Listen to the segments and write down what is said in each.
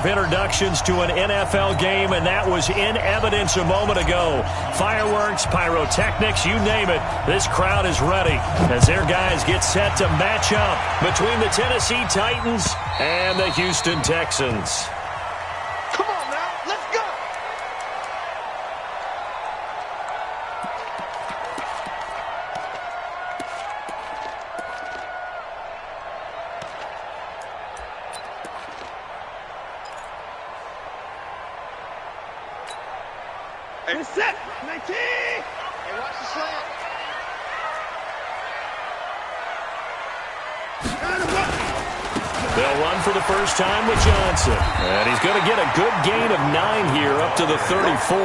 of introductions to an NFL game, and that was in evidence a moment ago. Fireworks, pyrotechnics, you name it. This crowd is ready as their guys get set to match up between the Tennessee Titans and the Houston Texans. Come on now, let's go! Hey, set! 19! Hey, watch the slant. They'll run for the first time with Johnson. And he's going to get a good gain of 9 here up to the 34.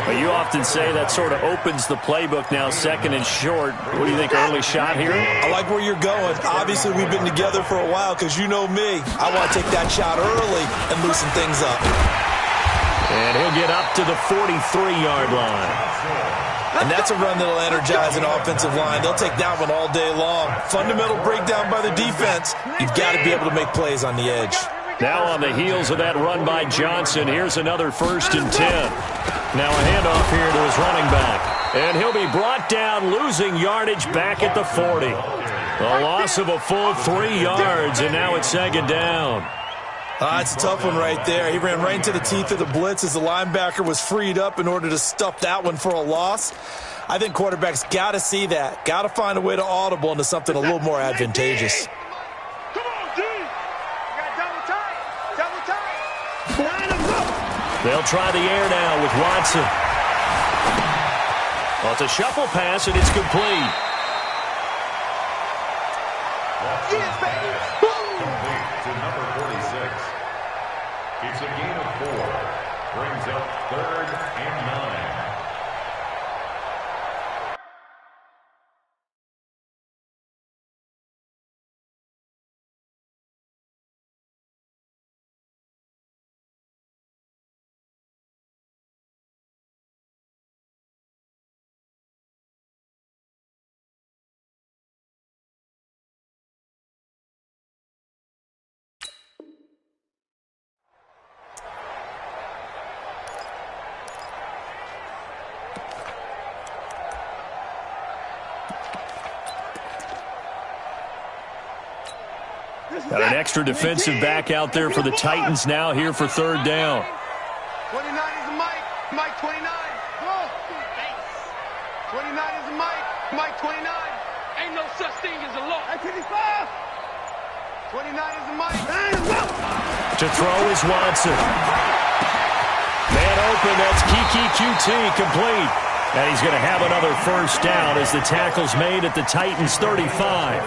But you often say that sort of opens the playbook now, second and short. What do you think, early shot here? I like where you're going. Obviously, we've been together for a while because you know me. I want to take that shot early and loosen things up. And he'll get up to the 43-yard line. And that's a run that'll energize an offensive line. They'll take that one all day long. Fundamental breakdown by the defense. You've got to be able to make plays on the edge. Now on the heels of that run by Johnson, here's another 1st and 10. Now a handoff here to his running back. And he'll be brought down, losing yardage back at the 40. A loss of a full 3 yards, and now it's 2nd down. It's a tough one right there. He ran right into the teeth of the blitz as the linebacker was freed up in order to stuff that one for a loss. I think quarterbacks got to see that. Got to find a way to audible into something a little more advantageous. Come on, D! You got double tight! Line them up! They'll try the air now with Watson. Well, it's a shuffle pass, and it's complete. Yes, baby! To number 46. It's a gain of 4. Brings up 3rd and 9. Got an extra defensive back out there for the Titans now here for 3rd down. 29 is a Mike. Mike 29. Go. 29 is a Mike. Mike 29. Ain't no such thing as a loss. 25. 29 is a Mike. To throw is Watson. Man open, that's Kiki QT complete. And he's going to have another 1st down as the tackle's made at the Titans' 35.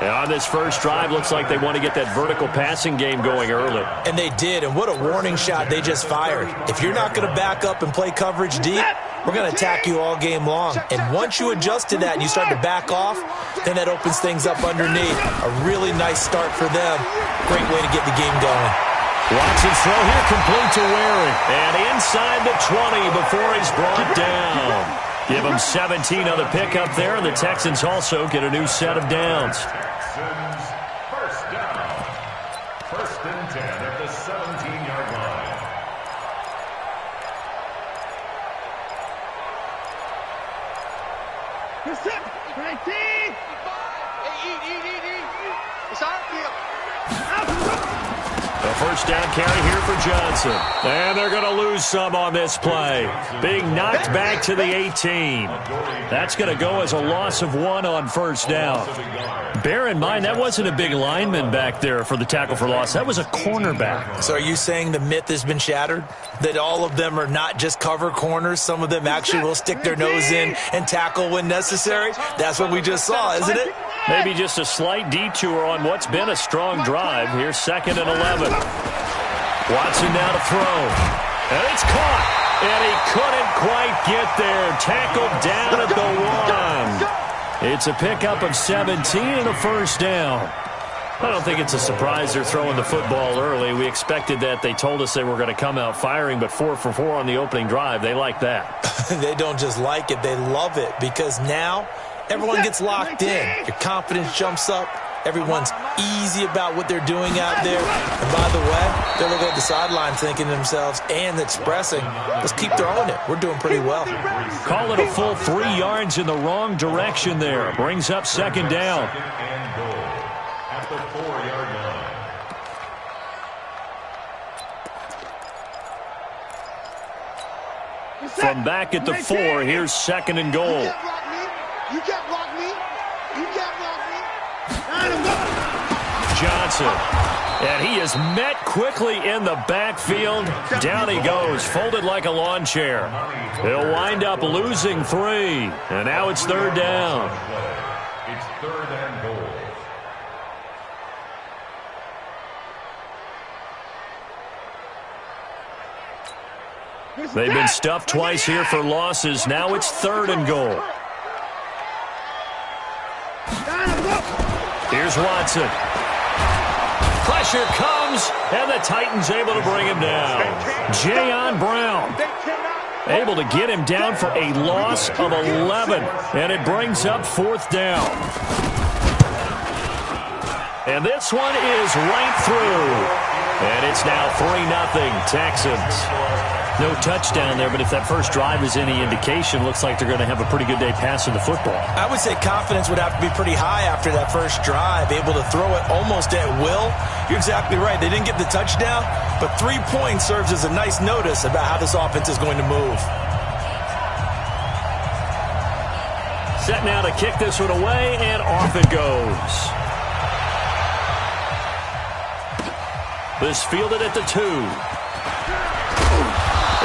And on this first drive, looks like they want to get that vertical passing game going early. And they did, and what a warning shot they just fired. If you're not going to back up and play coverage deep, we're going to attack you all game long. And once you adjust to that and you start to back off, then that opens things up underneath. A really nice start for them. Great way to get the game going. Watson's throw here complete to Waring. And inside the 20 before he's brought down. Give him 17 on the pickup there, and the Texans also get a new set of downs. Texans, 1st down. 1st and 10 at the 17-yard line. It's up. 19. Hey, it's our field. A 1st down carry here for Johnson. And they're going to lose some on this play. Being knocked back to the 18. That's going to go as a loss of 1 on 1st down. Bear in mind, that wasn't a big lineman back there for the tackle for loss. That was a cornerback. So are you saying the myth has been shattered? That all of them are not just cover corners? Some of them actually will stick their nose in and tackle when necessary? That's what we just saw, isn't it? Maybe just a slight detour on what's been a strong drive. Here's 2nd and 11. Watson now to throw. And it's caught. And he couldn't quite get there. Tackled down at the 1. It's a pickup of 17 and a 1st down. I don't think it's a surprise they're throwing the football early. We expected that. They told us they were going to come out firing, but 4 for 4 on the opening drive. They like that. They don't just like it. They love it because now everyone gets locked in. Your confidence jumps up. Everyone's easy about what they're doing out there. And by the way, they're looking at the sideline thinking to themselves and expressing, let's keep throwing it. We're doing pretty well. Call it a full 3 yards in the wrong direction there. Brings up second down. Second and goal at the 4-yard line. From back at the 4, here's second and goal. You can't block me. You can't block me. Johnson. And he is met quickly in the backfield. Down he goes, folded like a lawn chair. He'll wind up losing 3. And now it's third down. It's third and goal. They've been stuffed twice here for losses. Now it's third and goal. Here's Watson. Pressure comes, and the Titans able to bring him down. Jayon Brown able to get him down for a loss of 11, and it brings up fourth down. And this one is right through, and it's now 3-0 Texans. No touchdown there, but if that first drive is any indication, looks like they're going to have a pretty good day passing the football. I would say confidence would have to be pretty high after that first drive, able to throw it almost at will. You're exactly right. They didn't get the touchdown, but 3 points serves as a nice notice about how this offense is going to move. Set now to kick this one away, and off it goes. This fielded at the 2.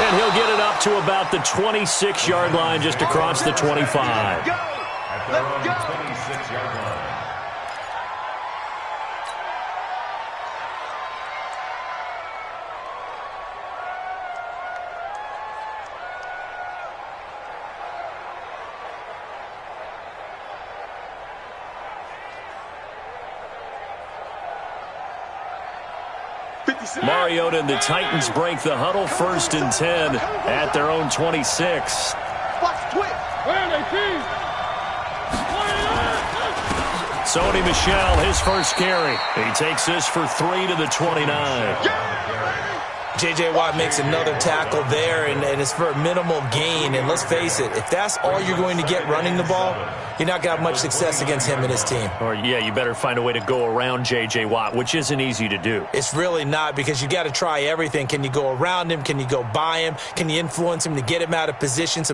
And he'll get it up to about the 26-yard line, just across the 25. At their own 26-yard line. Mariota and the Titans break the huddle, 1st and 10 at their own 26. Watch twitch. Sony Michel, his first carry. He takes this for 3 to the 29. J.J. Watt makes another tackle there, and it's for a minimal gain. And let's face it, if that's all you're going to get running the ball, you're not going to have much success against him and his team. Or, yeah, you better find a way to go around J.J. Watt, which isn't easy to do. It's really not, because you got to try everything. Can you go around him? Can you go by him? Can you influence him to get him out of position?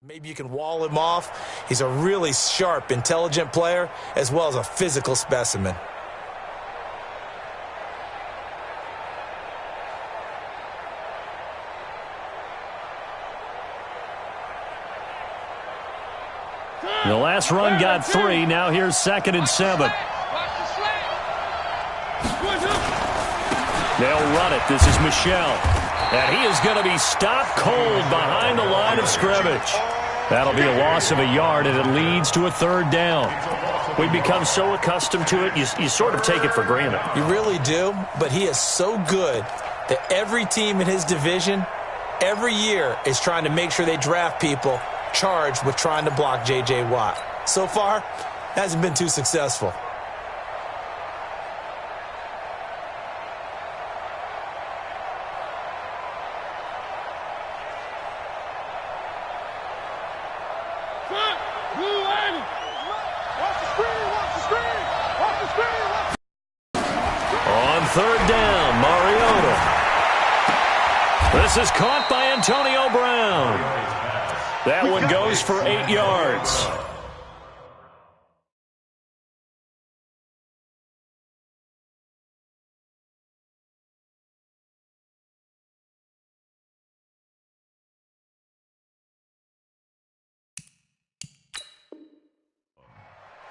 Maybe you can wall him off. He's a really sharp, intelligent player, as well as a physical specimen. The last run got 3. Now here's 2nd and 7. They'll run it. This is Michel. And he is going to be stopped cold behind the line of scrimmage. That'll be a loss of a yard, and it leads to a 3rd down. We've become so accustomed to it, you sort of take it for granted. You really do, but he is so good that every team in his division, every year, is trying to make sure they draft people charged with trying to block J.J. Watt. So far, hasn't been too successful. On 3rd down, Mariota. This is caught by Antonio Brown. That one goes for 8 yards.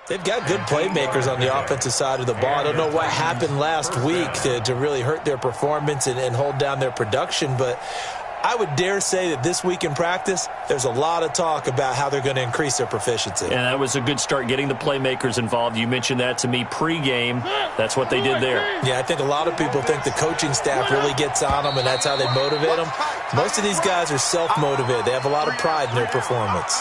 They've got good playmakers on the offensive side of the ball. I don't know what happened last week to really hurt their performance and hold down their production, but I would dare say that this week in practice, there's a lot of talk about how they're going to increase their proficiency. And that was a good start, getting the playmakers involved. You mentioned that to me pregame. That's what they did there. Yeah, I think a lot of people think the coaching staff really gets on them, and that's how they motivate them. Most of these guys are self-motivated. They have a lot of pride in their performance.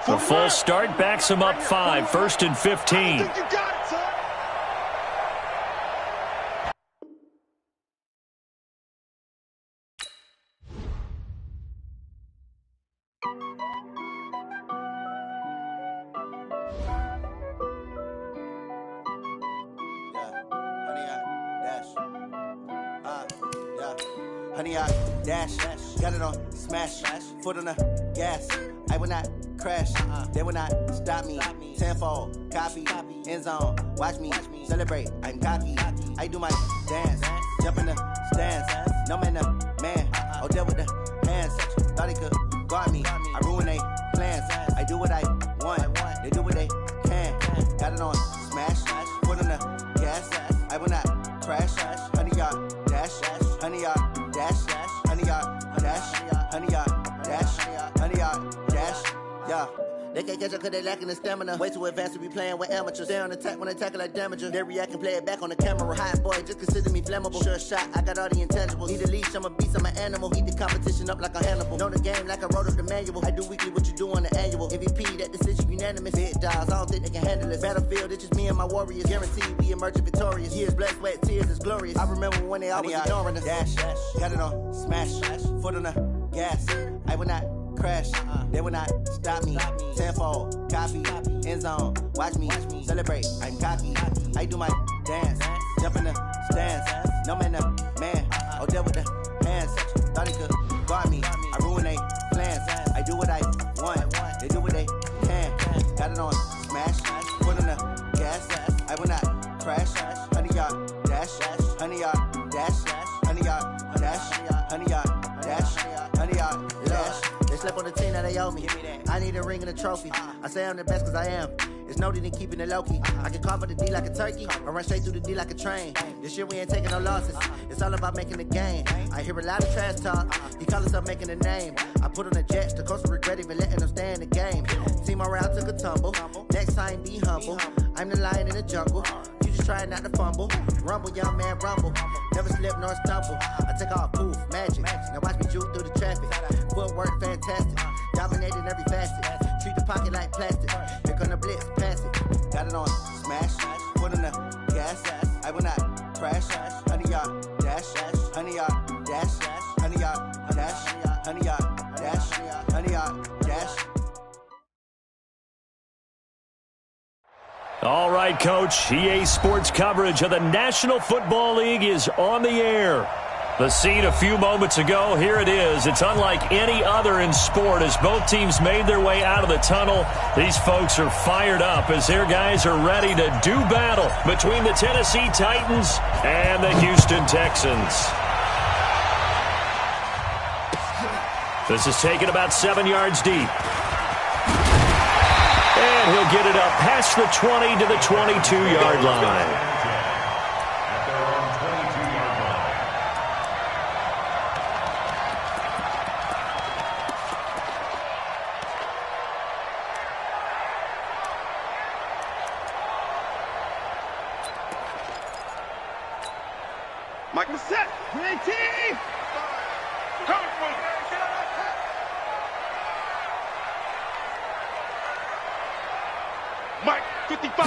The full start backs him up 5, 1st and 15. Honey, I dash, got it on smash, foot on the gas. I will not crash, they will not stop me. Tenfold, copy, end zone, watch me celebrate. I'm cocky, I do my dance, jump in the stands. No man, the man, oh, deal with the hands. Thought he could guard me, I ruin they plans. I do what I want, they do what they can. Got it on smash, foot on the gas. I will not crash, honey, y'all dash, honey, y'all dash, honey, y'all dash, honey, y'all dash, honey, y'all dash, yeah. They can't catch up cause they lacking the stamina. Way too advanced to be playing with amateurs. Stay on attack when they tackle like damager. They react and play it back on the camera. Hot boy, just consider me flammable. Sure shot, I got all the intangibles. Need a leash, I'm a beast, I'm an animal. Heat the competition up like a Hannibal. Know the game like I wrote up the manual. I do weekly what you do on the annual. MVP, that decision unanimous. Big dogs, I don't think they can handle it. Battlefield, it's just me and my warriors. Guaranteed we emerging victorious. Years, blood, sweat, tears, is glorious. I remember when they always ignoring us. Dash, got it on smash, foot on the gas. I will not crash, they will not stop me. Tenfold, copy, end zone, watch me celebrate. I'm cocky, I do my dance, jump in the stands. No man, the man, oh, deal with the hands. Thought he could guard me, I ruin they plans. I do what I want, they do what they can. Got it on smash, foot on the gas. I will not crash, honey, y'all dash, honey, y'all dash, honey, y'all dash, honey, y'all dash, honey, y'all dash. They slept on the team that they owe me. I need a ring and a trophy. I say I'm the best cause I am. It's no need in keeping it low-key. I can cover the D like a turkey or run straight through the D like a train. This year we ain't taking no losses. It's all about making the game. I hear a lot of trash talk. He call us up making a name. I put on the Jets. The coach will regret even letting them stay in the game. Team around took a tumble. Next time be humble. I'm the lion in the jungle. You just trying not to fumble. Rumble, young man, rumble. Never slip nor stumble. I take off, poof, magic. Now watch me juke through the traffic. Footwork fantastic. Dominating every facet. Treat the pocket like plastic. Here come the blitz, pass it. Got it on smash. Foot on the gas. I will not crash. Honey, y'all dash. Honey, y'all dash. Honey, y'all dash. Honey, y'all dash. Honey, y'all dash. All right, Coach. EA Sports coverage of the National Football League is on the air. The scene a few moments ago, here it is. It's unlike any other in sport as both teams made their way out of the tunnel. These folks are fired up as their guys are ready to do battle between the Tennessee Titans and the Houston Texans. This is taken about 7 yards deep. And he'll get it up past the 20 to the 22-yard line. Michael set. PAT. Mike 55.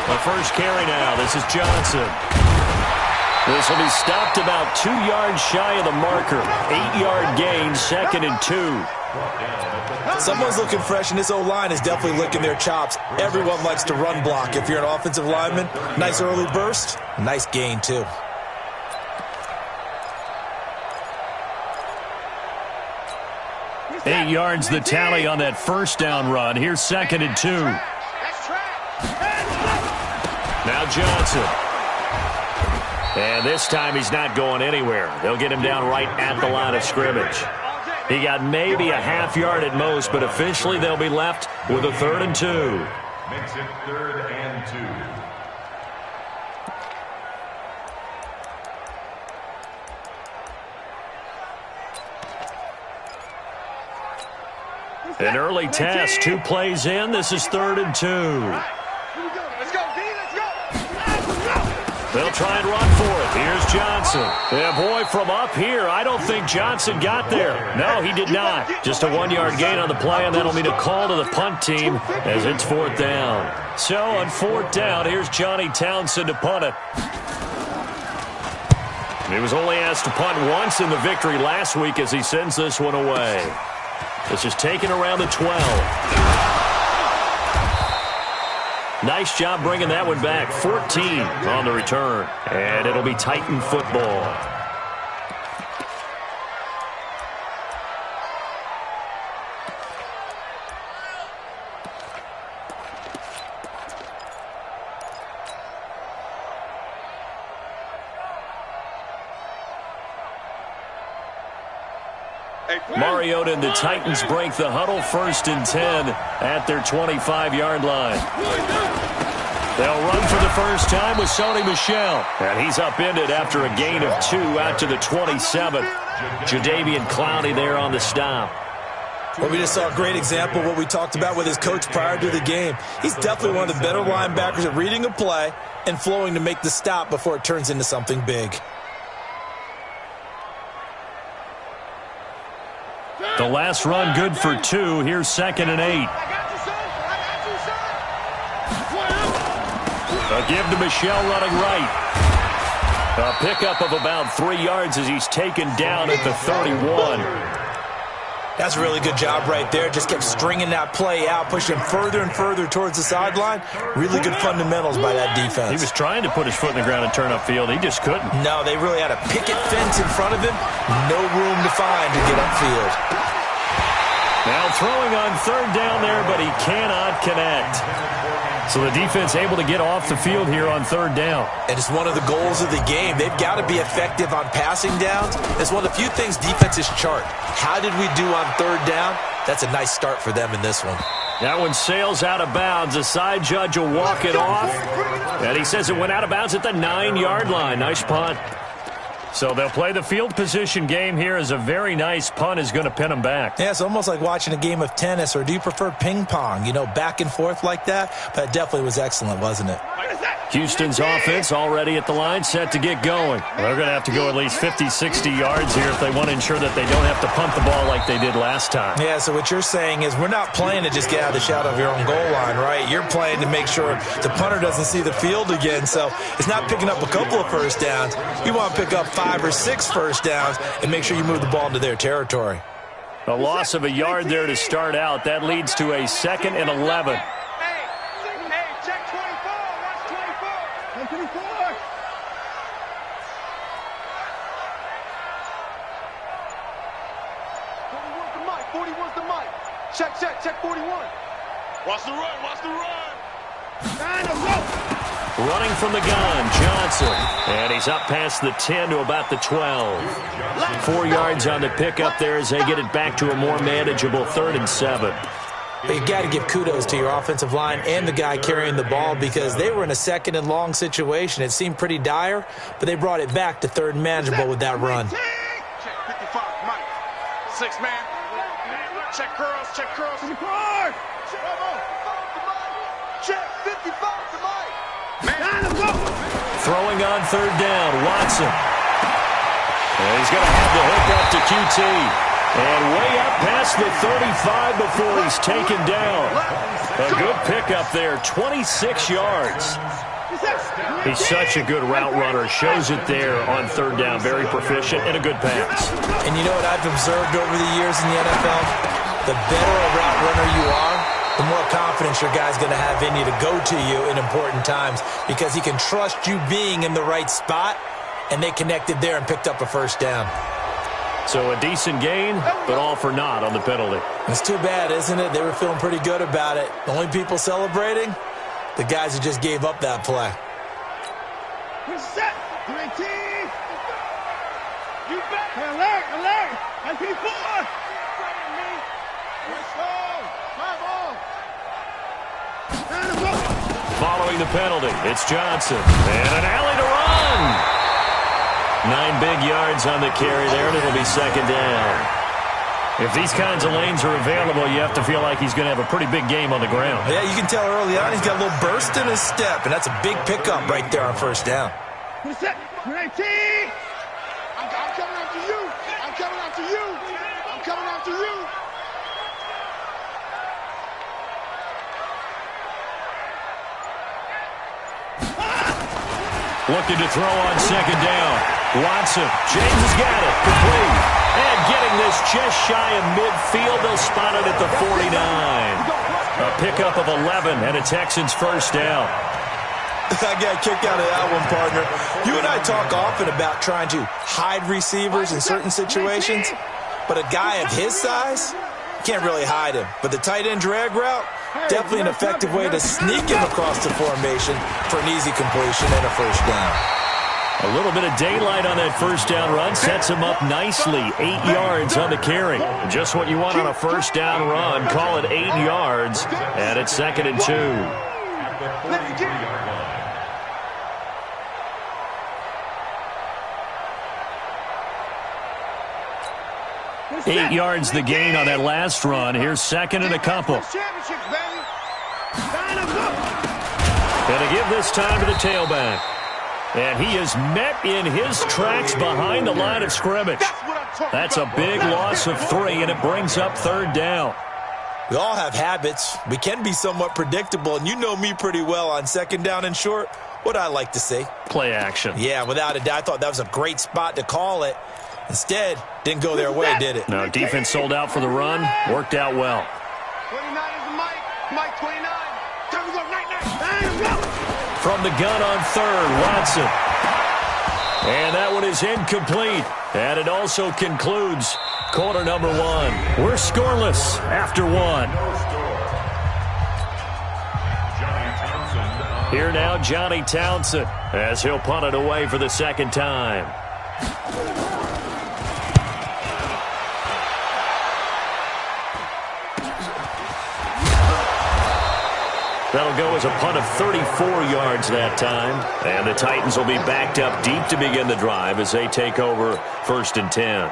The first carry now. This is Johnson. This will be stopped about 2 yards shy of the marker. 8-yard gain, 2nd and 2. Someone's looking fresh, and this O-line is definitely licking their chops. Everyone likes to run block. If you're an offensive lineman, nice early burst, nice gain, too. Eight yards the tally on that first down run. Here's 2nd and 2. That's trap. Now Johnson. And this time he's not going anywhere. They'll get him down right at the line of scrimmage. He got maybe a half yard at most, but officially they'll be left with a 3rd and 2. Makes it 3rd and 2. An early test, 2 plays in. This is 3rd and 2. Let's go, D, let's go. They'll try and run for it. Here's Johnson. Yeah, boy, from up here, I don't think Johnson got there. No, he did not. Just a 1-yard gain on the play, and that'll mean a call to the punt team as it's 4th down. So on 4th down, here's Johnny Townsend to punt it. He was only asked to punt once in the victory last week as he sends this one away. This is taken around the 12. Nice job bringing that one back. 14 on the return. And it'll be Titan football. Mariota and the Titans break the huddle, 1st and 10 at their 25-yard line. They'll run for the first time with Sony Michel. And he's upended after a gain of 2 out to the 27. Jadeveon Clowney there on the stop. Well, we just saw a great example of what we talked about with his coach prior to the game. He's definitely one of the better linebackers at reading a play and flowing to make the stop before it turns into something big. The last run good for 2. Here's 2nd and 8. A give to Michel running right. A pickup of about 3 yards as he's taken down at the 31. That's a really good job right there. Just kept stringing that play out, pushing him further and further towards the sideline. Really good fundamentals by that defense. He was trying to put his foot in the ground and turn upfield. He just couldn't. No, they really had a picket fence in front of him. No room to find to get upfield. Now throwing on 3rd down there, but he cannot connect. So the defense able to get off the field here on 3rd down. And it's one of the goals of the game. They've got to be effective on passing downs. It's one of the few things defenses chart. How did we do on 3rd down? That's a nice start for them in this one. That one sails out of bounds. The side judge will walk it off. And he says it went out of bounds at the 9-yard line. Nice punt. So they'll play the field position game here as a very nice punt is going to pin them back. Yeah, it's almost like watching a game of tennis, or do you prefer ping pong? You know, back and forth like that? But it definitely was excellent, wasn't it? Houston's offense already at the line, set to get going. They're going to have to go at least 50, 60 yards here if they want to ensure that they don't have to punt the ball like they did last time. Yeah, so what you're saying is we're not playing to just get out of the shadow of your own goal line, right? You're playing to make sure the punter doesn't see the field again. So it's not picking up a couple of first downs. You want to pick up 5 or 6 first downs and make sure you move the ball into their territory. A loss of a yard there to start out. That leads to a 2nd and 11. Check 41. Watch the run, watch the run. Running from the gun, Johnson. And he's up past the 10 to about the 12. 4 yards on the pickup there as they get it back to a more manageable 3rd and 7. But you got to give kudos to your offensive line and the guy carrying the ball, because they were in a 2nd and long situation. It seemed pretty dire, but they brought it back to 3rd and manageable with that run. Check 55, Mike. 6 man. Check curls, check curls. Check 55 to Mike. Throwing on 3rd down, Watson. And he's going to have the hook up to QT. And way up past the 35 before he's taken down. A good pickup there, 26 yards. He's such a good route runner. Shows it there on 3rd down. Very proficient and a good pass. And you know what I've observed over the years in the NFL? The better a route runner you are, the more confidence your guy's going to have in you to go to you in important times, because he can trust you being in the right spot, and they connected there and picked up a first down. So a decent gain, but all for naught on the penalty. It's too bad, isn't it? They were feeling pretty good about it. The only people celebrating? The guys who just gave up that play. Set. 19. You bet. Alert. IP4. Let's go. 5-0. Following the penalty, it's Johnson. And an alley to run. 9 big yards on the carry there, and it'll be second down. If these kinds of lanes are available, you have to feel like he's going to have a pretty big game on the ground. Yeah, you can tell early on he's got a little burst in his step, and that's a big pickup right there on first down. Set. 19. I'm coming after you. I'm coming after you. I'm coming after you. Looking to throw on second down. Watson. James has got it. Complete. And getting this just shy of midfield. They'll spot it at the 49. A pickup of 11 and a Texans first down. I got a kick out of that one, partner. You and I talk often about trying to hide receivers in certain situations, but a guy of his size can't really hide him. But the tight end drag route, definitely an effective way to sneak him across the formation for an easy completion and a first down. A little bit of daylight on that first down run sets him up nicely. 8 yards on the carry. Just what you want on a first down run. Call it 8 yards, and it's second and 2. At the 43-yard line. 8 yards the gain on that last run. Here's second and a couple. Championships, baby. Going to give this time to the tailback. And he is met in his tracks behind the line of scrimmage. That's a big loss of 3, and it brings up third down. We all have habits. We can be somewhat predictable, and you know me pretty well on second down and short. What I like to see. Play action. Yeah, without a doubt. I thought that was a great spot to call it. Instead, didn't go their way, did it? No, defense sold out for the run. Worked out well. 29 is the Mike. Mike 29. Time to go. Night. From the gun on third, Watson. And that one is incomplete. And it also concludes quarter number 1. We're scoreless after 1. Here now, Johnny Townsend, as he'll punt it away for the second time. That'll go as a punt of 34 yards that time. And the Titans will be backed up deep to begin the drive as they take over first and 10.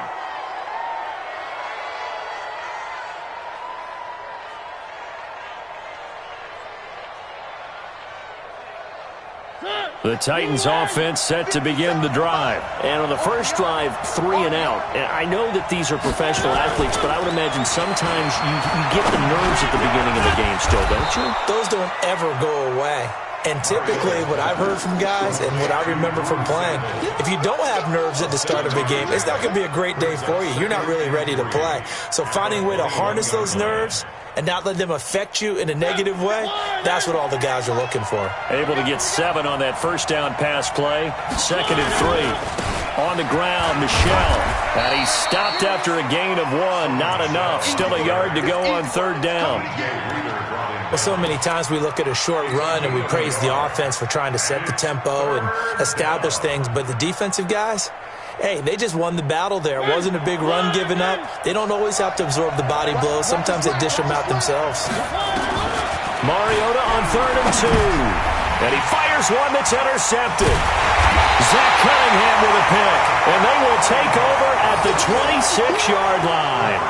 The Titans offense set to begin the drive. And on the first drive, 3 and out. And I know that these are professional athletes, but I would imagine sometimes you get the nerves at the beginning of the game still, don't you? Those don't ever go away. And typically what I've heard from guys and what I remember from playing, if you don't have nerves at the start of a game, it's not going to be a great day for you. You're not really ready to play. So finding a way to harness those nerves and not let them affect you in a negative way, that's what all the guys are looking for. Able to get 7 on that first down pass play. Second and 3. On the ground, Michel. And he stopped after a gain of 1. Not enough. Still a yard to go on third down. Well, so many times we look at a short run and we praise the offense for trying to set the tempo and establish things, but the defensive guys, hey, they just won the battle there. It wasn't a big run given up. They don't always have to absorb the body blows. Sometimes they dish them out themselves. Mariota on third and 2. And he fires one that's intercepted. Zach Cunningham with a pick. And they will take over at the 26-yard line.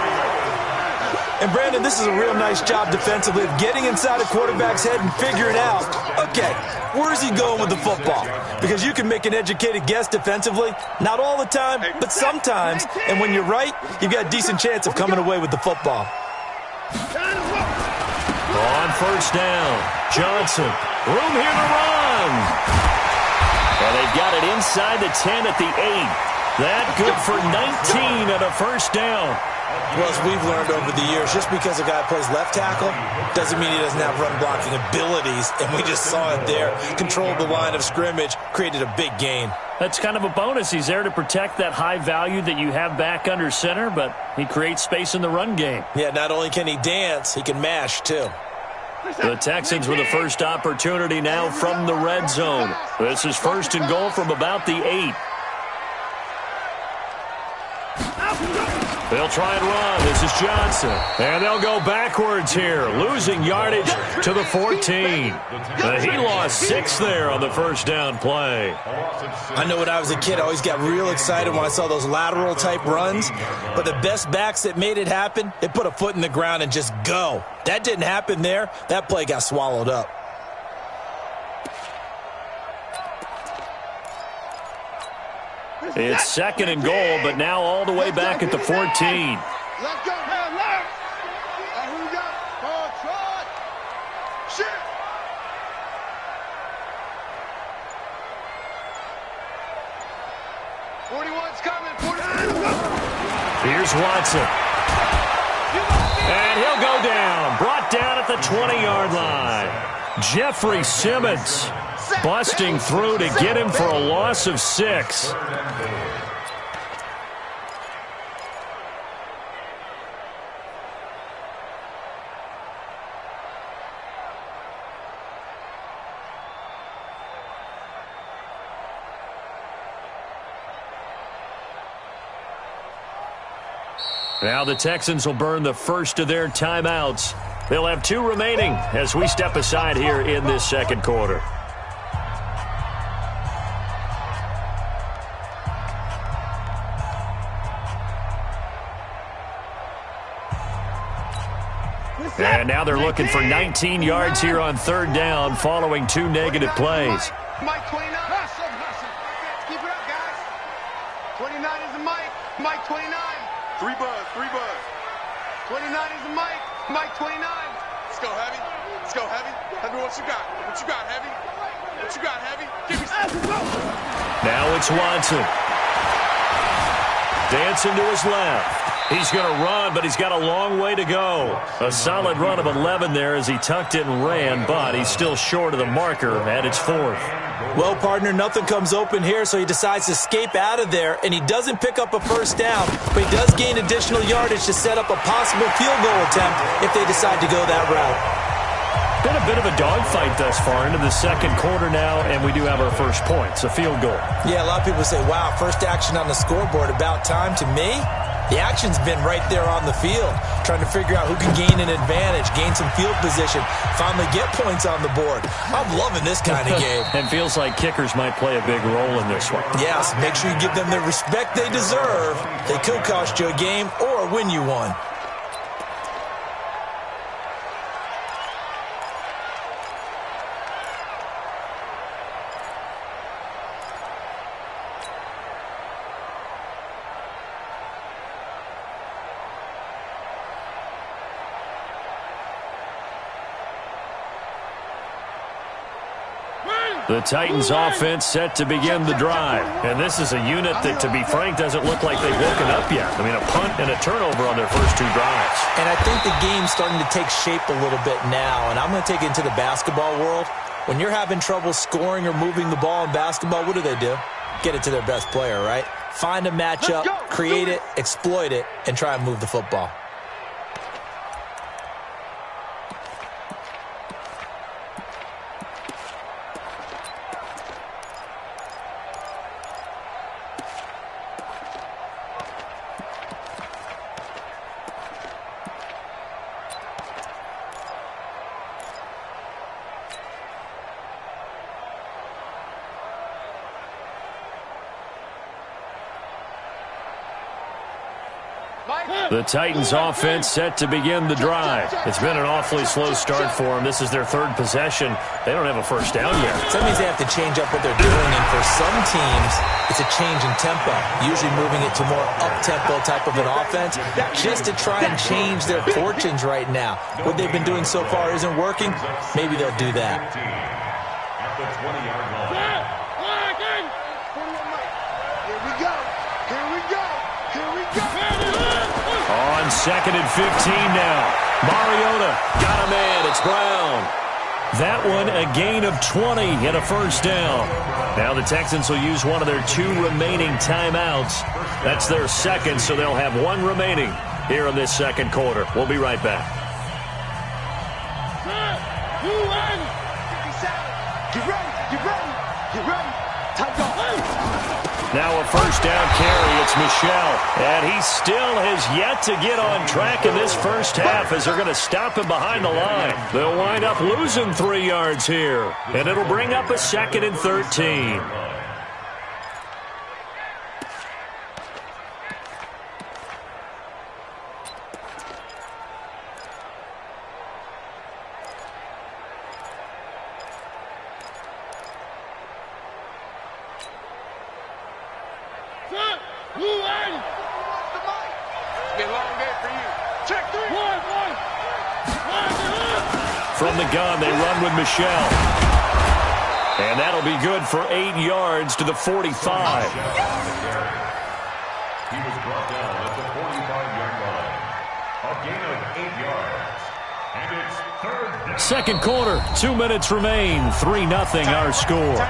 And, Brandon, this is a real nice job defensively of getting inside a quarterback's head and figuring out, okay, where's he going with the football? Because you can make an educated guess defensively, not all the time, but sometimes. And when you're right, you've got a decent chance of coming away with the football. On first down, Johnson. Room here to run. And they've got it inside the 10 at the 8. That good for 19 and a first down. Well, as we've learned over the years, just because a guy plays left tackle doesn't mean he doesn't have run-blocking abilities, and we just saw it there. Controlled the line of scrimmage, created a big gain. That's kind of a bonus. He's there to protect that high value that you have back under center, but he creates space in the run game. Yeah, not only can he dance, he can mash, too. The Texans with the first opportunity now from the red zone. This is 1st and goal from about the 8. They'll try and run. This is Johnson. And they'll go backwards here, losing yardage to the 14. He lost 6 there on the first down play. I know when I was a kid, I always got real excited when I saw those lateral-type runs. But the best backs that made it happen, they put a foot in the ground and just go. That didn't happen there. That play got swallowed up. It's 2nd and goal, but now all the way back at the 14. Let's go. Here we go. Oh, Trot. Shit. '41's coming. 49. Here's Watson. And he'll go down. Brought down at the 20-yard line. Jeffrey Simmons busting through to get him for a loss of 6. Now the Texans will burn the first of their timeouts. They'll have 2 remaining as we step aside here in this second quarter. And now they're looking for 19 yards here on 3rd down following 2 negative plays. Mike 29. Keep it up, guys. 29 is the Mike. Mike 29. 3 buzz. 29 is the Mike. Mike 29. Let's go, Heavy. Heavy, what you got? Heavy? What you got, Heavy? Give me some. Now it's Watson. Dancing to his left. He's going to run, but he's got a long way to go. A solid run of 11 there as he tucked it and ran, but he's still short of the marker at its 4th. Well, partner, nothing comes open here, so he decides to escape out of there, and he doesn't pick up a first down, but he does gain additional yardage to set up a possible field goal attempt if they decide to go that route. Been a bit of a dogfight thus far into the second quarter now, and we do have our first points, a field goal. Yeah, a lot of people say, wow, first action on the scoreboard, about time. To me, the action's been right there on the field, trying to figure out who can gain an advantage, gain some field position, finally get points on the board. I'm loving this kind of game. And feels like kickers might play a big role in this one. Yes, make sure you give them the respect they deserve. They could cost you a game or win you one. The Titans offense set to begin the drive. And this is a unit that, to be frank, doesn't look like they've woken up yet. I mean, a punt and a turnover on their first 2 drives. And I think the game's starting to take shape a little bit now. And I'm going to take it into the basketball world. When you're having trouble scoring or moving the ball in basketball, what do? Get it to their best player, right? Find a matchup, create it, exploit it, and try and move the football. The Titans offense set to begin the drive. It's been an awfully slow start for them. This is their 3rd possession. They don't have a first down yet. So that means they have to change up what they're doing, and for some teams, it's a change in tempo, usually moving it to more up-tempo type of an offense just to try and change their fortunes right now. What they've been doing so far isn't working. Maybe they'll do that. At the 20-yard line. Here we go. On 2nd and 15 now. Mariota got a man. It's Brown. That one a gain of 20 and a first down. Now the Texans will use one of their 2 remaining timeouts. That's their 2nd, so they'll have 1 remaining here in this second quarter. We'll be right back. Get ready. Get ready. Tight go. Now a first down carry. It's Michel. And he still has yet to get on track in this first half as they're going to stop him behind the line. They'll wind up losing 3 yards here. And it'll bring up a 2nd and 13. From the gun, they run with Michel. And that'll be good for 8 yards to the 45. He was brought down at the 45-yard line. A gain of 8 yards. And it's 3rd down. Second quarter, 2 minutes remain. 3-0 our score.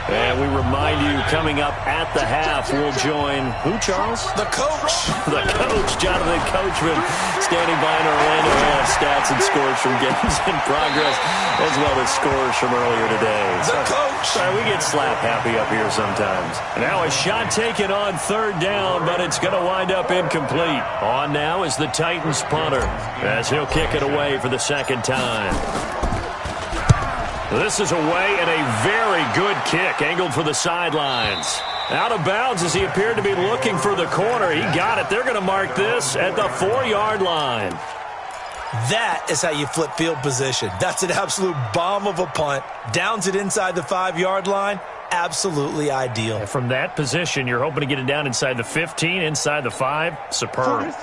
And we remind you, coming up at the half, we'll join who, Charles? The coach. The coach, Jonathan Coachman, standing by in Orlando. We'll have stats and scores from games in progress, as well as scores from earlier today. The coach. Sorry, we get slap happy up here sometimes. Now a shot taken on 3rd down, but it's going to wind up incomplete. On now is the Titans punter, as he'll kick it away for the 2nd time. This is away and a very good kick, angled for the sidelines. Out of bounds as he appeared to be looking for the corner. He got it. They're going to mark this at the 4-yard line. That is how you flip field position. That's an absolute bomb of a punt. Downs it inside the 5-yard line. Absolutely ideal. From that position, you're hoping to get it down inside the 15, inside the 5. Superb.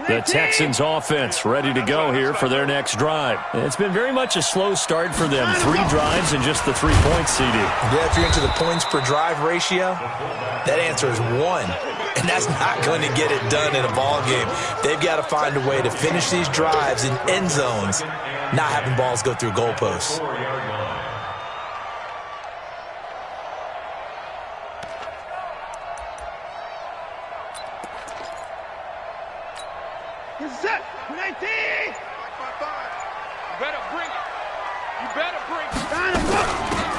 The Texans offense ready to go here for their next drive. It's been very much a slow start for them. 3 drives and just the 3 points, CD. Yeah, if you're into the points per drive ratio, that answer is 1. And that's not going to get it done in a ball game. They've got to find a way to finish these drives in end zones, not having balls go through goalposts. Set. 19. You better bring it. You better bring it.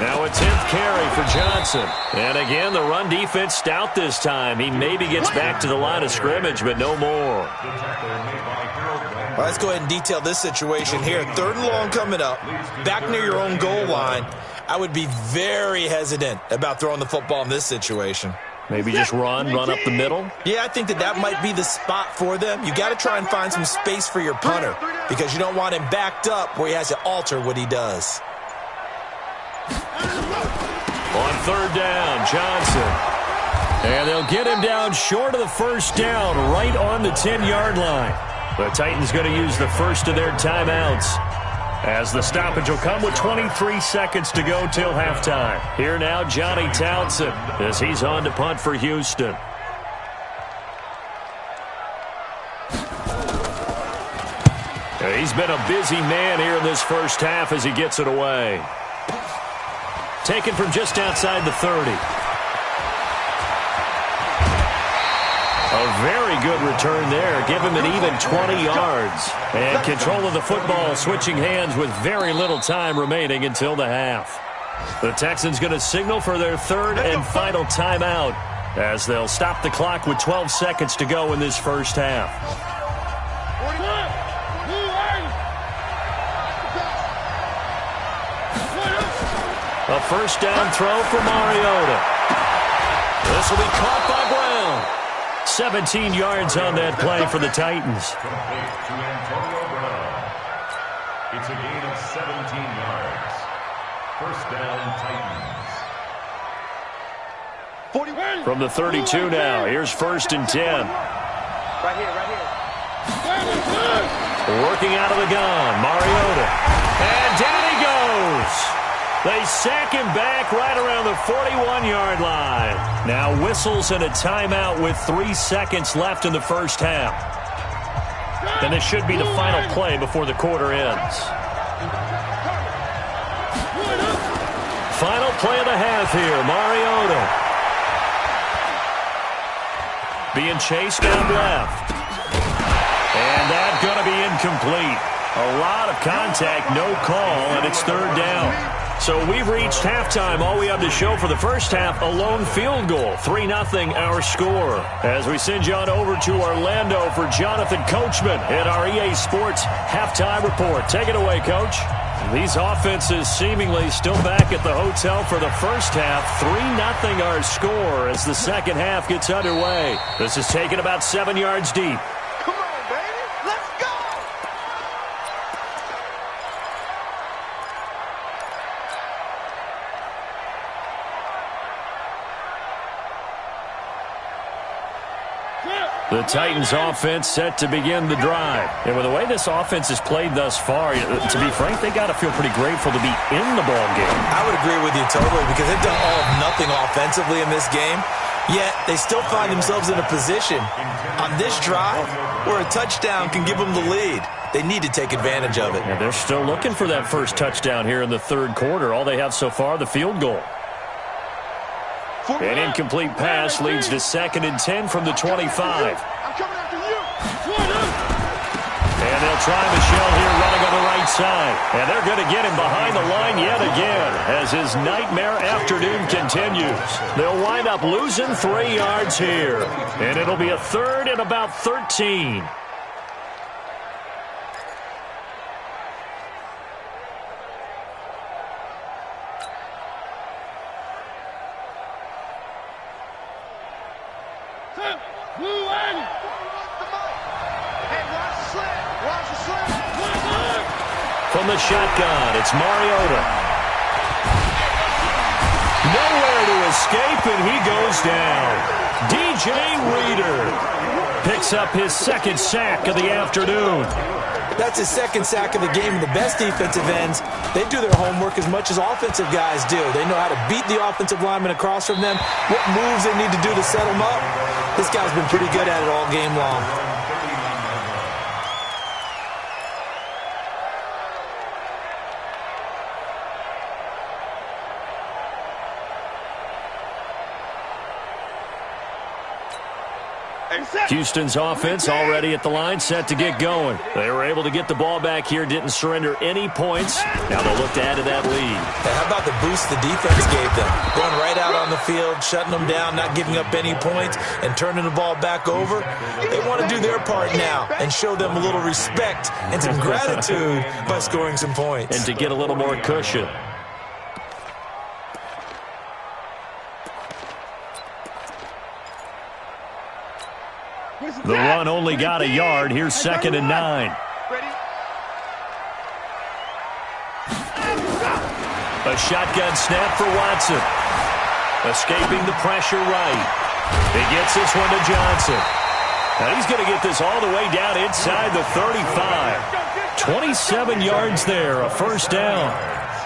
Now a 10th carry for Johnson. And again, the run defense stout this time. He maybe gets back to the line of scrimmage, but no more. Well, let's go ahead and detail this situation here. 3rd and long coming up. Back near your own goal line. I would be very hesitant about throwing the football in this situation. Maybe just run up the middle? Yeah, I think that might be the spot for them. You got to try and find some space for your punter because you don't want him backed up where he has to alter what he does. On 3rd down, Johnson. And they'll get him down short of the 1st down, right on the 10-yard line. The Titans going to use the first of their timeouts, as the stoppage will come with 23 seconds to go till halftime. Here now, Johnny Townsend, as he's on to punt for Houston. He's been a busy man here in this first half as he gets it away. Taken from just outside the 30. A very good return there. Give him an even 20 yards. And control of the football switching hands with very little time remaining until the half. The Texans going to signal for their 3rd and final timeout as they'll stop the clock with 12 seconds to go in this first half. A first down throw for Mariota. This will be caught by Brown. 17 yards on that play for the Titans. It's a gain of 17 yards. First down, Titans. 41. From the 32 now, here's 1st and 10. Right here. Working out of the gun, Mariota. And down he goes. They sack him back right around the 41-yard line. Now whistles and a timeout with 3 seconds left in the first half. Then this should be the final play before the quarter ends. Final play of the half here, Mariota. being chased down left. And that's going to be incomplete. A lot of contact, no call, and it's third down. So we've reached halftime. All we have to show for the first half, a lone field goal. 3-0 our score. As we send you on over to Orlando for Jonathan Coachman in our EA Sports halftime report. Take it away, Coach. These offenses seemingly still back at the hotel for the first half. 3-0 our score as the second half gets underway. This is taken about 7 yards deep. Come on, baby. Let's go. The Titans offense set to begin the drive. And with the way this offense has played thus far, to be frank, they got to feel pretty grateful to be in the ball game. I would agree with you totally because they've done all of nothing offensively in this game, yet they still find themselves in a position on this drive where a touchdown can give them the lead. They need to take advantage of it. And they're still looking for that first touchdown here in the third quarter. All they have so far, the field goal. An incomplete pass leads to 2nd and 10 from the 25. I'm coming after you. And they'll try Michelle here running on the right side. And they're going to get him behind the line yet again as his nightmare afternoon continues. They'll wind up losing 3 yards here. And it'll be a third and about 13. From the shotgun, it's Mariota. Nowhere to escape, and he goes down. DJ Reader picks up his second sack of the afternoon. That's his second sack of the game. And the best defensive ends, they do their homework as much as offensive guys do. They know how to beat the offensive lineman across from them, what moves they need to do to set them up. This guy's been pretty good at it all game long. Houston's offense already at the line, set to get going. They were able to get the ball back here, didn't surrender any points. Now they'll look to add to that lead. Hey, how about the boost the defense gave them? Going right out on the field, shutting them down, not giving up any points, and turning the ball back over. They want to do their part now and show them a little respect and some gratitude by scoring some points. And to get a little more cushion. The run only got a yard. Here's 2nd and 9. A shotgun snap for Watson. Escaping the pressure right. He gets this one to Johnson. Now he's going to get this all the way down inside the 35. 27 yards there, a first down.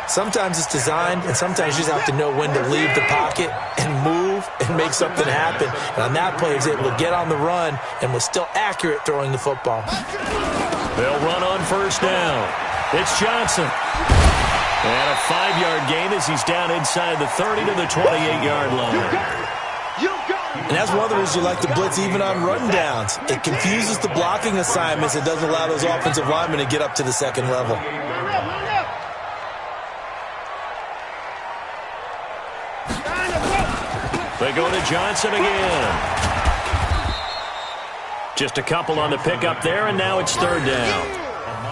Sometimes it's designed, and sometimes you just have to know when to leave the pocket and move and make something happen. And on that play, he was able to get on the run and was still accurate throwing the football. They'll run on first down. It's Johnson. And a 5-yard gain as he's down inside the 30 to the 28-yard line. And that's one of the reasons you like to blitz even on rundowns. It confuses the blocking assignments. It doesn't allow those offensive linemen to get up to the second level. They go to Johnson again. Just a couple on the pickup there, and now it's third down.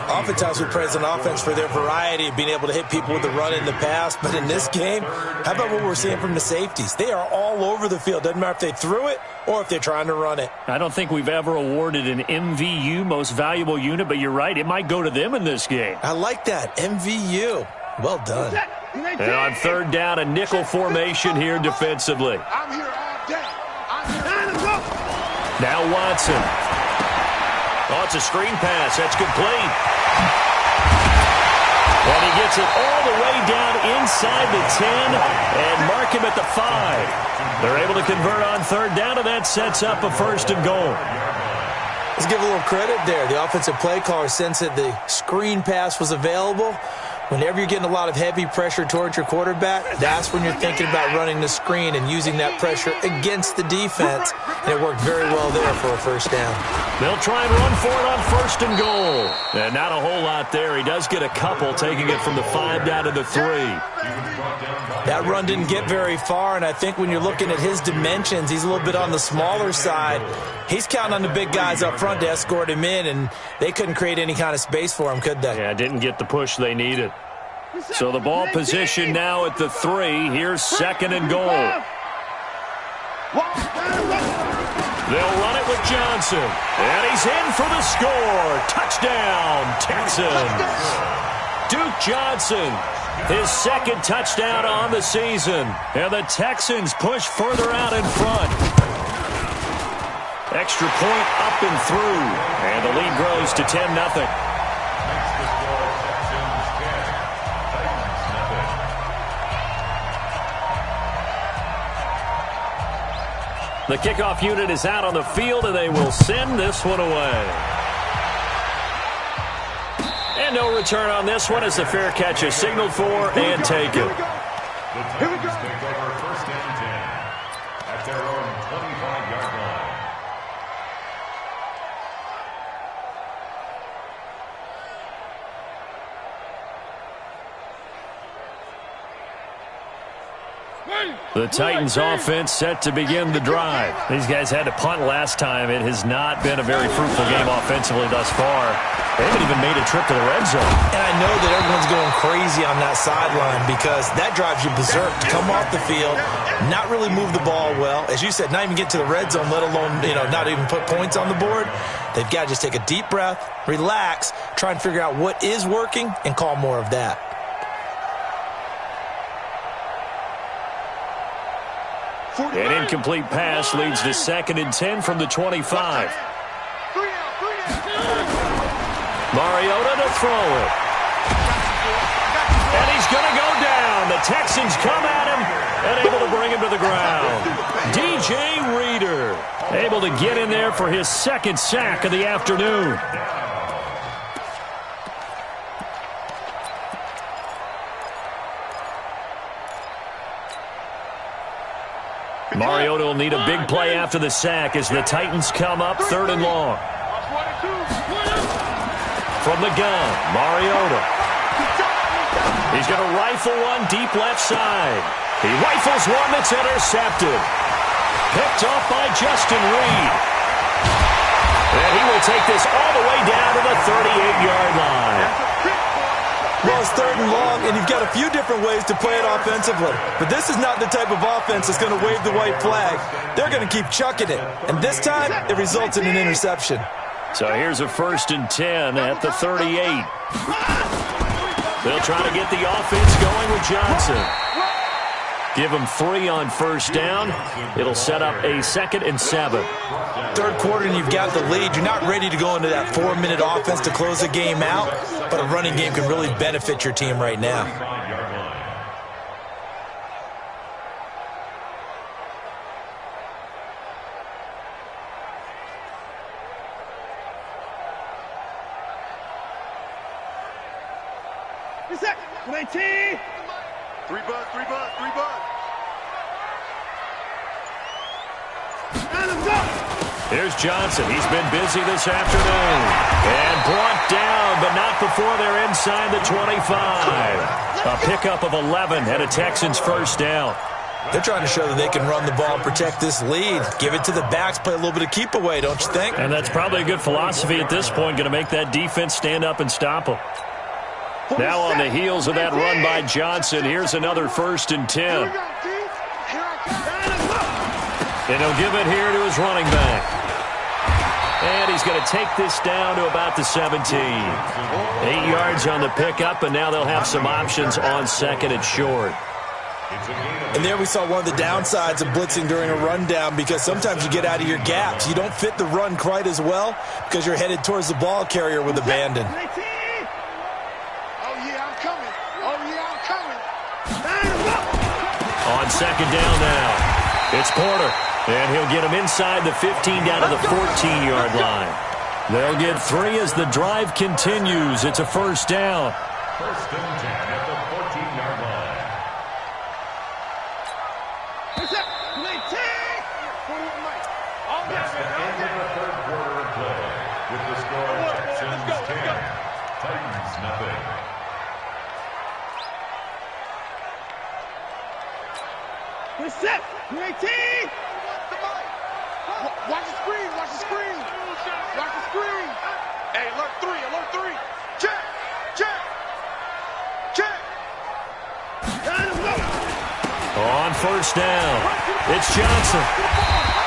Oftentimes we praise an offense for their variety of being able to hit people with the run in the pass. But in this game, how about what we're seeing from the safeties? They are all over the field. Doesn't matter if they threw it or if they're trying to run it. I don't think we've ever awarded an MVU, most valuable unit, but you're right. It might go to them in this game. I like that. MVU. Well done. And on third down, a nickel formation here defensively. I'm here all day. Now Watson. Oh, it's a screen pass. That's complete. And he gets it all the way down inside the 10 and mark him at the 5. They're able to convert on third down, and that sets up a first and goal. Let's give a little credit there. The offensive play caller sensed that the screen pass was available, Whenever you're getting a lot of heavy pressure towards your quarterback, that's when you're thinking about running the screen and using that pressure against the defense. And it worked very well there for a first down. They'll try and run for it on 1st and goal. And not a whole lot there. He does get a couple, taking it from the 5 down to the 3. That run didn't get very far, and I think when you're looking at his dimensions, he's a little bit on the smaller side. He's counting on the big guys up front to escort him in, and they couldn't create any kind of space for him, could they? Yeah, didn't get the push they needed. So the ball position now at the 3. Here's 2nd and goal. They'll run it with Johnson. And he's in for the score. Touchdown, Texans. Duke Johnson, his 2nd touchdown on the season. And the Texans push further out in front. Extra point up and through. And the lead grows to 10-0. The kickoff unit is out on the field, and they will send this one away. And no return on this one as the fair catch is signaled for and taken. The Titans take over 1st and 10 at their own 25-yard line. The Titans offense set to begin the drive. These guys had to punt last time. It has not been a very fruitful game offensively thus far. They haven't even made a trip to the red zone. And I know that everyone's going crazy on that sideline because that drives you berserk to come off the field, not really move the ball well. As you said, not even get to the red zone, let alone, not even put points on the board. They've got to just take a deep breath, relax, try and figure out what is working, and call more of that. An incomplete pass leads to 2nd and 10 from the 25. Mariota to throw it. And he's going to go down. The Texans come at him and able to bring him to the ground. DJ Reader able to get in there for his 2nd sack of the afternoon. Mariota will need a big play after the sack as the Titans come up 3rd and long. From the gun, Mariota. He's going to rifle one deep left side. He rifles one that's intercepted. Picked off by Justin Reed. And he will take this all the way down to the 38-yard line. Well, it's 3rd and long, and you've got a few different ways to play it offensively. But this is not the type of offense that's going to wave the white flag. They're going to keep chucking it. And this time, it results in an interception. So here's a 1st and 10 at the 38. They'll try to get the offense going with Johnson. Give him 3 on 1st down. It'll set up a 2nd and 7. 3rd quarter and you've got the lead. You're not ready to go into that 4-minute offense to close the game out, but a running game can really benefit your team right now. Three bucks. Here's Johnson. He's been busy this afternoon. And brought down, but not before they're inside the 25. A pickup of 11 and a Texans 1st down. They're trying to show that they can run the ball and protect this lead. Give it to the backs, play a little bit of keep away, don't you think? And that's probably a good philosophy at this point, going to make that defense stand up and stop them. Now on the heels of that run by Johnson, here's another 1st and 10. And he'll give it here to his running back. And he's going to take this down to about the 17. 8 yards on the pickup, and now they'll have some options on 2nd and short. And there we saw one of the downsides of blitzing during a rundown, because sometimes you get out of your gaps. You don't fit the run quite as well because you're headed towards the ball carrier with abandon. On 2nd down now, it's Porter. And he'll get him inside the 15 down to the 14-yard line. They'll get 3 as the drive continues. It's a 1st down. First and 10 at the 14-yard line. That's the end of the third quarter of play. With the score, Texans 10, Titans nothing. We're set. We're 18. Watch the screen. Watch the screen. Watch the screen. Hey, alert 3. Alert 3. Check. Check. Check. On first down, it's Johnson.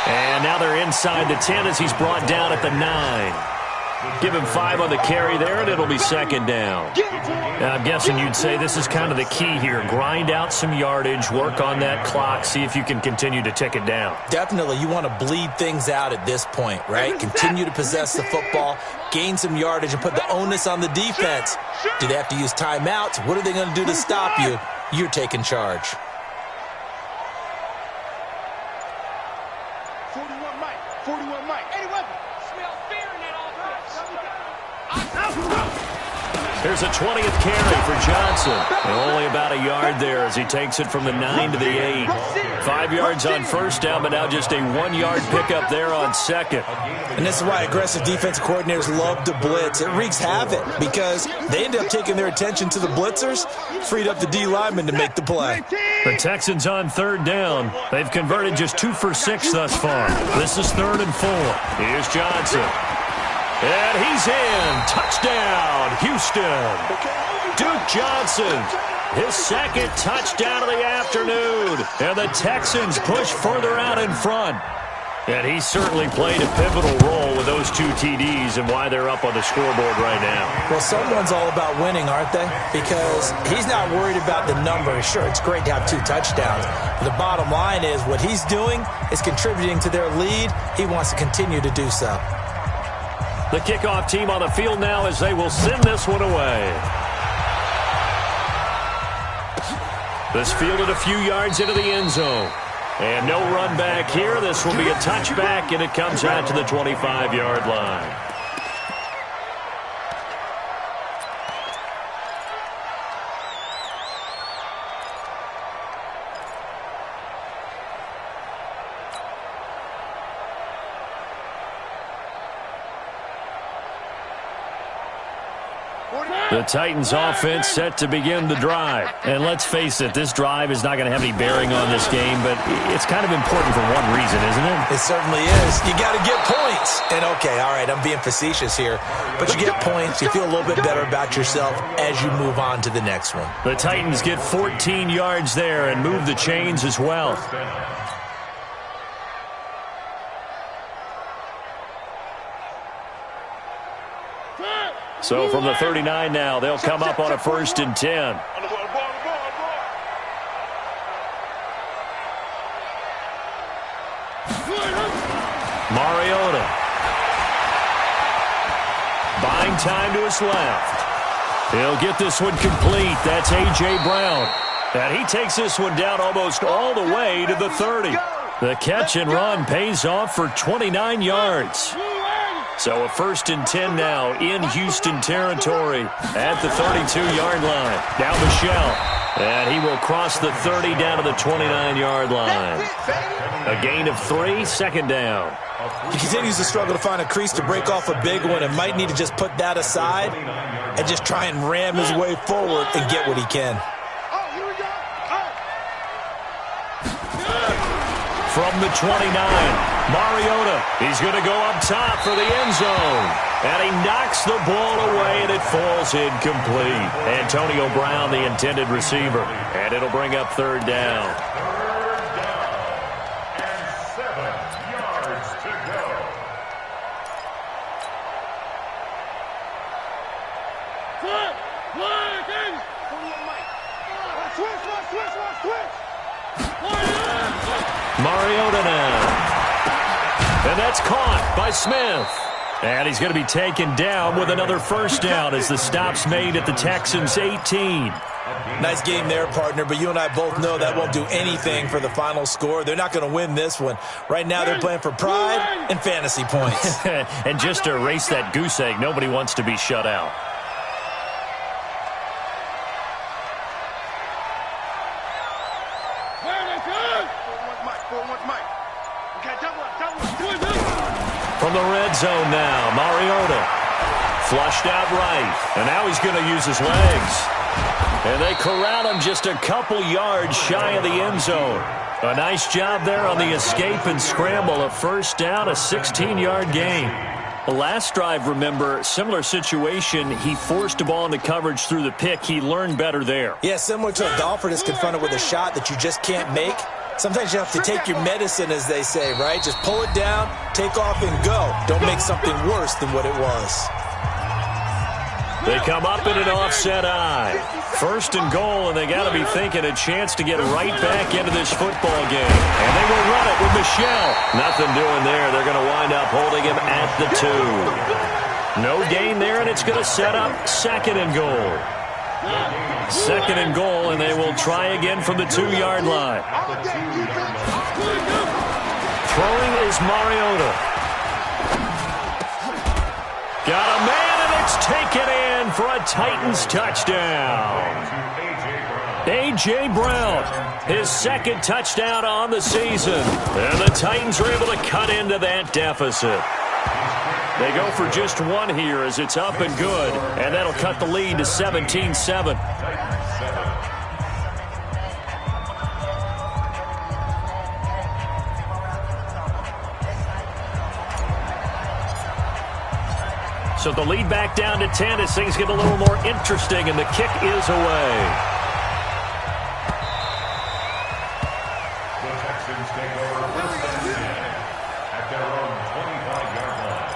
And now they're inside the 10 as he's brought down at the 9. Give him 5 on the carry there, and it'll be second down. Now, I'm guessing you'd say this is kind of the key here. Grind out some yardage, work on that clock, see if you can continue to tick it down. Definitely, you want to bleed things out at this point, right? Continue to possess the football, gain some yardage, and put the onus on the defense. Do they have to use timeouts? What are they going to do to stop you? You're taking charge. 41 Mike. 41 Mike. Any weapon. Smell fear in that offense. Here's a 20th carry for Johnson. And only about a yard there as he takes it from the 9 to the 8. 5 yards on first down, but now just a 1-yard pickup there on second. And this is why aggressive defensive coordinators love to blitz. It wreaks havoc because they end up taking their attention to the blitzers, freed up the D lineman to make the play. The Texans on third down. They've converted just 2 for 6 thus far. This is 3rd and 4. Here's Johnson. And he's in. Touchdown, Houston. Duke Johnson, his second touchdown of the afternoon. And the Texans push further out in front. And he certainly played a pivotal role with those 2 TDs and why they're up on the scoreboard right now. Well, someone's all about winning, aren't they? Because he's not worried about the number. Sure, it's great to have 2 touchdowns. But the bottom line is what he's doing is contributing to their lead. He wants to continue to do so. The kickoff team on the field now as they will send this one away. This fielded a few yards into the end zone. And no run back here. This will be a touchback, and it comes out to the 25-yard line. The Titans offense set to begin the drive. And let's face it, this drive is not going to have any bearing on this game, but it's kind of important for one reason, isn't it? It certainly is. You got to get points. And okay, all right, I'm being facetious here, but you get points, you feel a little bit better about yourself as you move on to the next one. The Titans get 14 yards there and move the chains as well. So from the 39 now, they'll come up on a 1st and 10. Mariota. Buying time to his left. He'll get this one complete. That's A.J. Brown. And he takes this one down almost all the way to the 30. The catch and run pays off for 29 yards. So a 1st and 10 now in Houston territory at the 32-yard line. Now Michelle. And he will cross the 30 down to the 29-yard line. A gain of 3, second down. He continues to struggle to find a crease to break off a big one and might need to just put that aside and just try and ram his way forward and get what he can. From the 29, Mariota. He's going to go up top for the end zone. And he knocks the ball away, and it falls incomplete. Antonio Brown, the intended receiver. And it'll bring up 3rd down. 3rd down and 7 yards to go. Mariota now. And that's caught by Smith. And he's going to be taken down with another 1st down as the stop's made at the Texans' 18. Nice game there, partner, but you and I both know that won't do anything for the final score. They're not going to win this one. Right now they're playing for pride and fantasy points. And just to erase that goose egg, nobody wants to be shut out. From the red zone now, Mariota. Flushed out right, and now he's going to use his legs. And they corral him just a couple yards shy of the end zone. A nice job there on the escape and scramble. A first down, a 16-yard gain. The last drive, remember, similar situation. He forced a ball into coverage through the pick. He learned better there. Yeah, similar to a golfer that's confronted with a shot that you just can't make. Sometimes you have to take your medicine, as they say, right? Just pull it down, take off, and go. Don't make something worse than what it was. They come up in an offset eye. First and goal, and they got to be thinking a chance to get right back into this football game. And they will run it with Michelle. Nothing doing there. They're going to wind up holding him at the 2. No gain there, and it's going to set up second and goal. Second and goal, and they will try again from the 2-yard line. Throwing is Mariota. Got a man, and it's taken in for a Titans touchdown. A.J. Brown, his second touchdown on the season. And the Titans are able to cut into that deficit. They go for just one here as it's up and good, and that'll cut the lead to 17-7. So the lead back down to 10 as things get a little more interesting, and the kick is away. The Texans take over first and 10 at their own 25-yard line.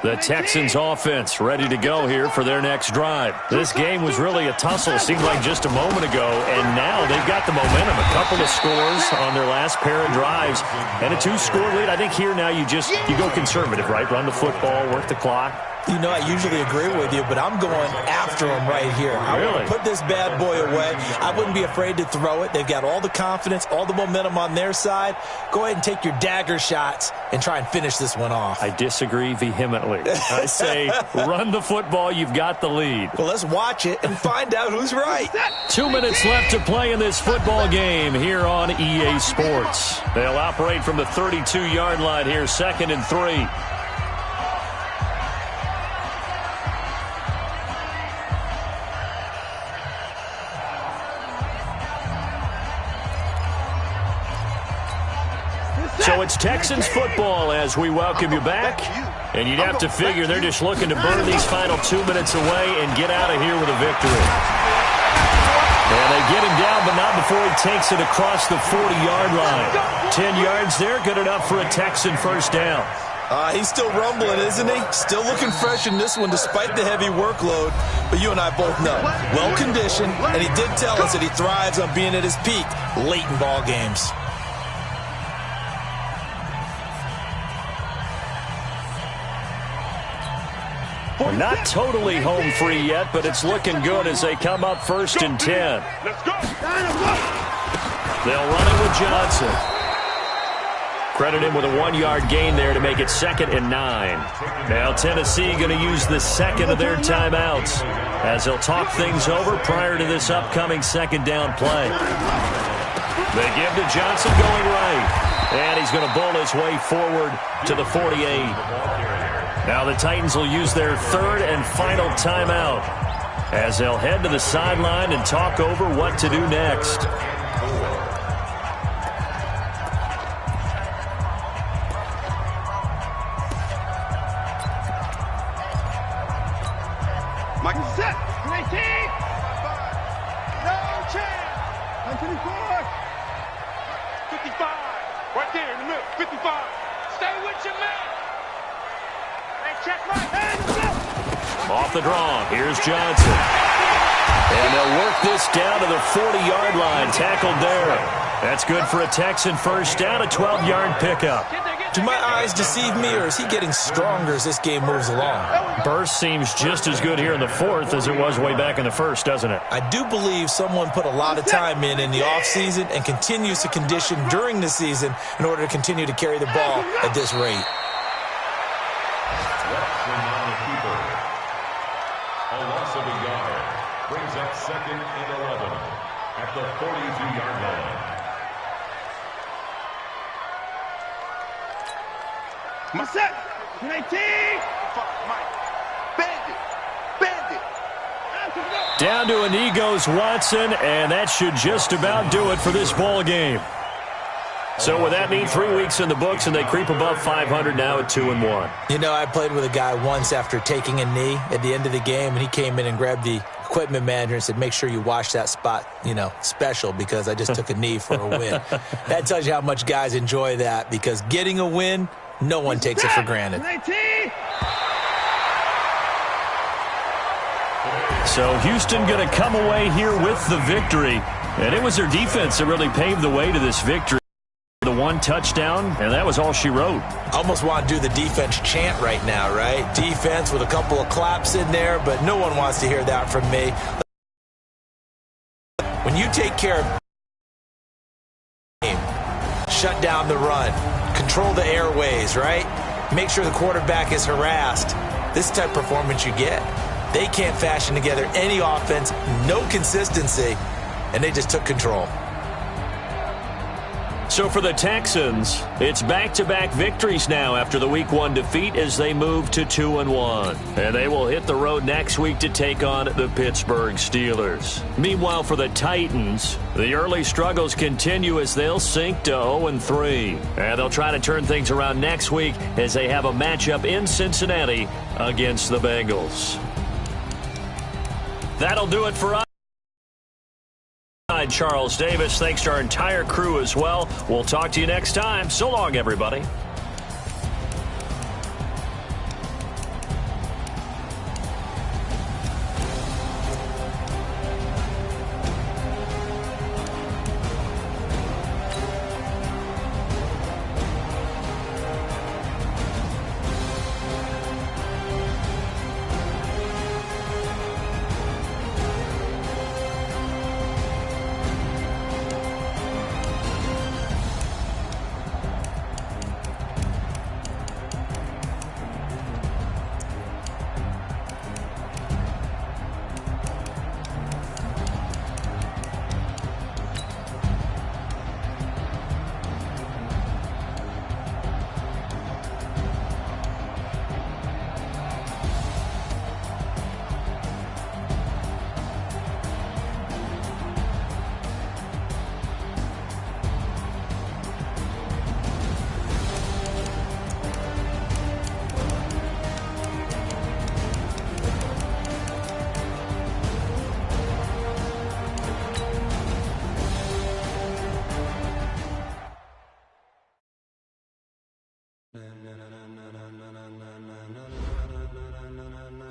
The Texans offense ready to go here for their next drive. This game was really a tussle, seemed like just a moment ago, and now they've got the momentum. A couple of scores on their last pair of drives and a 2-score lead. I think here now you go conservative, right? Run the football, work the clock. You know, I usually agree with you, but I'm going after him right here. I want to put this bad boy away. I wouldn't be afraid to throw it. They've got all the confidence, all the momentum on their side. Go ahead and take your dagger shots and try and finish this one off. I disagree vehemently. I say run the football. You've got the lead. Well, let's watch it and find out who's right. 2 minutes left to play in this football game here on EA Sports. They'll operate from the 32-yard line here, 2nd and 3. So it's Texans football as we welcome you back. And you'd have to figure they're just looking to burn these final 2 minutes away and get out of here with a victory. And they get him down, but not before he takes it across the 40-yard line. 10 yards there, good enough for a Texan first down. He's still rumbling, isn't he? Still looking fresh in this one despite the heavy workload. But you and I both know, well-conditioned, and he did tell us that he thrives on being at his peak late in ball games. We're not totally home free yet, but it's looking good as they come up 1st and 10. They'll run it with Johnson. Credit him with a 1-yard gain there to make it 2nd and 9. Now Tennessee going to use the second of their timeouts as they'll talk things over prior to this upcoming 2nd down play. They give to Johnson going right, and he's going to bowl his way forward to the 48. Now the Titans will use their 3rd and final timeout as they'll head to the sideline and talk over what to do next. Michael set. 18. No chance. 124. 55. Right there in the middle. 55. Stay with your man. Check right hand. Off the draw, here's Johnson. And they'll work this down to the 40-yard line, tackled there. That's good for a Texan first down, a 12-yard pickup. Do my eyes deceive me, or is he getting stronger as this game moves along? Burst seems just as good here in the fourth as it was way back in the first, doesn't it? I do believe someone put a lot of time in the offseason and continues to condition during the season in order to continue to carry the ball at this rate. A loss of a yard brings up 2nd and 11 at the 42-yard line. My set. 19. Bandit. Down to a knee goes Watson, and that should just about do it for this ball game. So with that neat 3 weeks in the books, and they creep above 500 now at 2-1. You know, I played with a guy once after taking a knee at the end of the game, and he came in and grabbed the equipment manager and said, make sure you wash that spot, special, because I just took a knee for a win. That tells you how much guys enjoy that, because getting a win, no one takes it for granted. 19. So Houston going to come away here with the victory, and it was their defense that really paved the way to this victory. The one touchdown, and that was all she wrote. Almost want to do the defense chant right now, right? Defense with a couple of claps in there, but no one wants to hear that from me. When you take care of the game, shut down the run, control the airways, right? Make sure the quarterback is harassed. This type of performance you get. They can't fashion together any offense, no consistency, and they just took control. So for the Texans, it's back-to-back victories now after the Week 1 defeat as they move to 2-1. And they will hit the road next week to take on the Pittsburgh Steelers. Meanwhile, for the Titans, the early struggles continue as they'll sink to 0-3. And they'll try to turn things around next week as they have a matchup in Cincinnati against the Bengals. That'll do it for us. Charles Davis. Thanks to our entire crew as well. We'll talk to you next time. So long, everybody.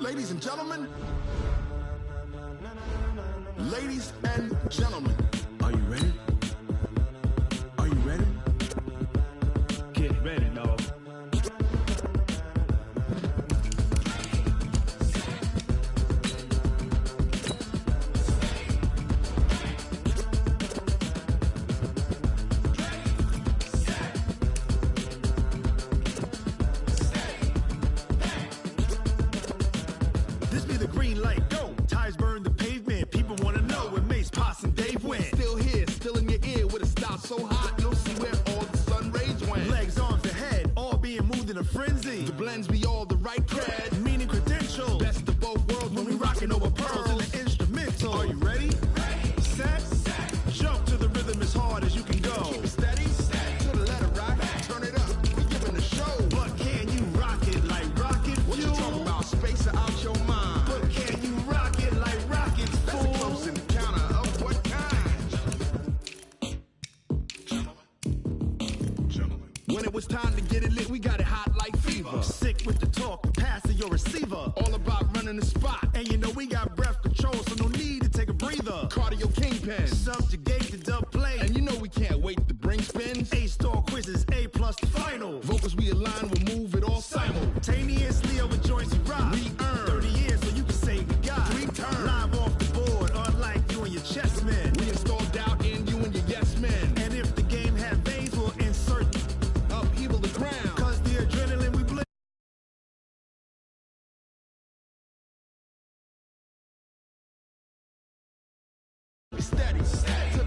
Ladies and gentlemen, ladies and gentlemen, are you ready? Are you ready? Get ready, dog. This be the green light, go. Tires burn the pavement. People want to know where Mace, Poss, and Dave went. Still here, still in your ear with a style so hot, you'll see where all the sun rays went. Legs, arms, and head, all being moved in a frenzy. The blends be all the right cred, meaning credentials. Best of both worlds when we rockin' over pearls in the instrumental. Are you ready? Ready. Set. Jump to the rhythm as hard as you can go. Keep it steady. To the letter right. Turn it up. We giving the show. But can you rock it like rocket fuel? What you talking about? Space or out your mind? But can you rock it like rockets, fool? That's a close encounter of what kind? Gentlemen. When it was time to get it lit, we got it hot like fever. Sick with the talk, pass to your receiver. All about running the spot. And you know we got breath control, so no need to take a breather. Cardio kingpin, subjugate the dub play. And you know we can't wait to bring spins. A-star quizzes, A+ the final. Vocals Steady.